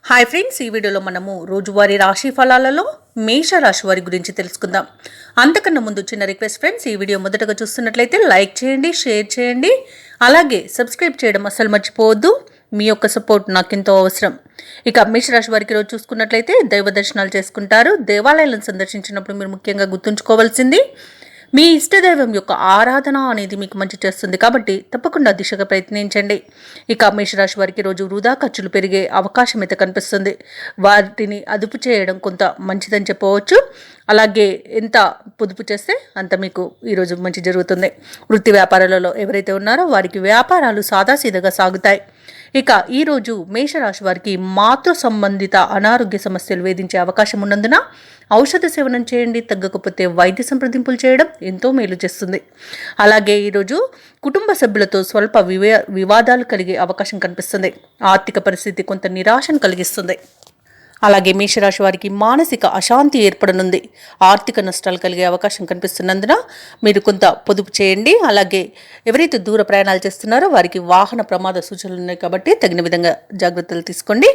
Hi friends, ఈ వీడియోలో మనము రోజువారీ రాశి ఫలాలలో మేష రాశి వారి గురించి తెలుసుకుందాం. అంతకన్నా ముందు చిన్న రిక్వెస్ట్ ఫ్రెండ్స్, ఈ వీడియో మొదటగా చూస్తున్నట్లయితే లైక్ చేయండి, షేర్ చేయండి, అలాగే సబ్స్క్రైబ్ చేయడం అస్సలు మర్చిపోవద్దు. మీ యొక్క సపోర్ట్ నాకు ఎంతో అవసరం. ఇక మేషరాశి వారికి రోజు చూసుకున్నట్లయితే దైవ దర్శనాలు చేసుకుంటారు. దేవాలయాలను సందర్శించినప్పుడు మీరు ముఖ్యంగా గుర్తుంచుకోవాల్సింది మీ ఇష్టదైవం యొక్క ఆరాధన అనేది మీకు మంచి చేస్తుంది, కాబట్టి తప్పకుండా దిశగా ప్రయత్నించండి. ఇక మేషరాశి వారికి రోజు వృధా ఖర్చులు పెరిగే అవకాశం అయితే కనిపిస్తుంది. వాటిని అదుపు చేయడం కొంత మంచిదని చెప్పవచ్చు. అలాగే ఎంత పొదుపు చేస్తే అంత మీకు ఈరోజు మంచి జరుగుతుంది. వృత్తి వ్యాపారాలలో ఎవరైతే ఉన్నారో వారికి వ్యాపారాలు సాదాసీదగా సాగుతాయి. ఇక ఈరోజు మేషరాశి వారికి మాతృ సంబంధిత అనారోగ్య సమస్యలు వేధించే అవకాశం ఉన్నందున ఔషధ సేవనం చేయండి. తగ్గకపోతే వైద్య సంప్రదింపులు చేయడం ఎంతో మేలు చేస్తుంది. అలాగే ఈరోజు కుటుంబ సభ్యులతో స్వల్ప వివాదాలు కలిగే అవకాశం కనిపిస్తుంది. ఆర్థిక పరిస్థితి కొంత నిరాశను కలిగిస్తుంది. అలాగే మేషరాశి వారికి మానసిక అశాంతి ఏర్పడనుంది. ఆర్థిక నష్టాలు కలిగే అవకాశం కనిపిస్తున్నందున మీరు కొంత పొదుపు చేయండి. అలాగే ఎవరైతే దూర ప్రయాణాలు చేస్తున్నారో వారికి వాహన ప్రమాద సూచనలు ఉన్నాయి, కాబట్టి తగిన విధంగా జాగ్రత్తలు తీసుకోండి.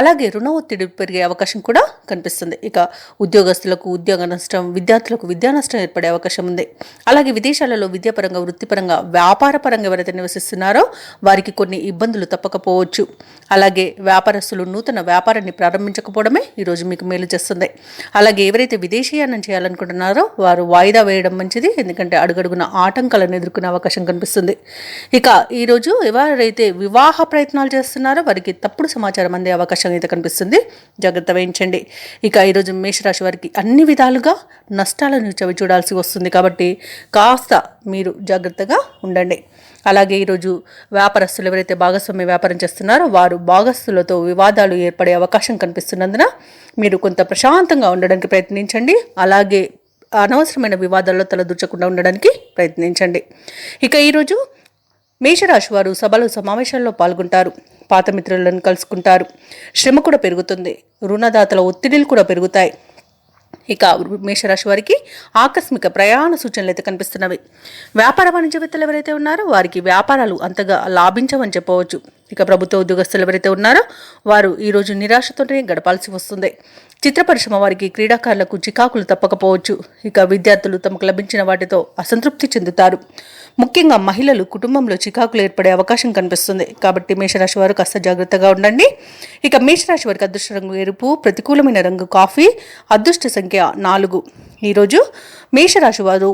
అలాగే రుణ ఒత్తిడి పెరిగే అవకాశం కూడా కనిపిస్తుంది. ఇక ఉద్యోగస్తులకు ఉద్యోగ నష్టం, విద్యార్థులకు విద్యా నష్టం ఏర్పడే అవకాశం ఉంది. అలాగే విదేశాలలో విద్యాపరంగా, వృత్తిపరంగా, వ్యాపారపరంగా ఎవరైతే నివసిస్తున్నారో వారికి కొన్ని ఇబ్బందులు తప్పకపోవచ్చు. అలాగే వ్యాపారస్తులు నూతన వ్యాపారాన్ని ప్రారంభించకపోవడమే ఈరోజు మీకు మేలు చేస్తుంది. అలాగే ఎవరైతే విదేశీయానం చేయాలనుకుంటున్నారో వారు వాయిదా వేయడం మంచిది, ఎందుకంటే అడుగడుగున ఆటంకాలను ఎదుర్కొనే అవకాశం కనిపిస్తుంది. ఇక ఈరోజు ఎవరైతే వివాహ ప్రయత్నాలు చేస్తున్నారో వారికి తప్పుడు సమాచారం అందే అవకాశం అయితే కనిపిస్తుంది. జాగ్రత్త వహించండి. ఇక ఈరోజు మేషరాశి వారికి అన్ని విధాలుగా నష్టాలను చవి చూడాల్సి వస్తుంది, కాబట్టి కాస్త మీరు జాగ్రత్తగా ఉండండి. అలాగే ఈరోజు వ్యాపారస్తులు ఎవరైతే భాగస్వామ్య వ్యాపారం చేస్తున్నారో వారు భాగస్తులతో వివాదాలు ఏర్పడే అవకాశం కనిపిస్తున్నందున మీరు కొంత ప్రశాంతంగా ఉండడానికి ప్రయత్నించండి. అలాగే అనవసరమైన వివాదాల్లో తలదూర్చకుండా ఉండడానికి ప్రయత్నించండి. ఇక ఈరోజు మేషరాశి వారు సభలు సమావేశాల్లో పాల్గొంటారు. పాత మిత్రులను కలుసుకుంటారు. శ్రమ కూడా పెరుగుతుంది. రుణదాతల ఒత్తిడిలు కూడా పెరుగుతాయి. ఇక మేషరాశి వారికి ఆకస్మిక ప్రయాణ సూచనలు అయితే కనిపిస్తున్నవి. వ్యాపార వాణిజ్యవేత్తలు ఎవరైతే ఉన్నారో వారికి వ్యాపారాలు అంతగా లాభించవని చెప్పవచ్చు. ఇక ప్రభుత్వ ఉద్యోగస్తులు ఎవరైతే ఉన్నారో వారు ఈరోజు నిరాశతోనే గడపాల్సి వస్తుంది. చిత్ర పరిశ్రమ వారికి, క్రీడాకారులకు చికాకులు తప్పకపోవచ్చు. ఇక విద్యార్థులు తమకు లభించిన వాటితో అసంతృప్తి చెందుతారు. ముఖ్యంగా మహిళలు కుటుంబంలో చికాకులు ఏర్పడే అవకాశం కనిపిస్తుంది, కాబట్టి మేషరాశి వారు కాస్త జాగ్రత్తగా ఉండండి. ఇక మేషరాశి వారికి అదృష్ట రంగు ఎరుపు, ప్రతికూలమైన రంగు కాఫీ, అదృష్ట సంఖ్య 4. ఈరోజు మేషరాశి వారు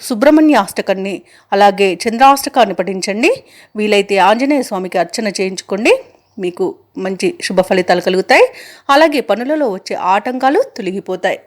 సుబ్రహ్మణ్య అష్టకాన్ని, అలాగే చంద్రాష్టకాన్ని పఠించండి. వీలైతే ఆంజనేయ స్వామికి అర్చన చేయించుకోండి. మీకు మంచి శుభ ఫలితాలు కలుగుతాయి. అలాగే పనులలో వచ్చే ఆటంకాలు తొలగిపోతాయి.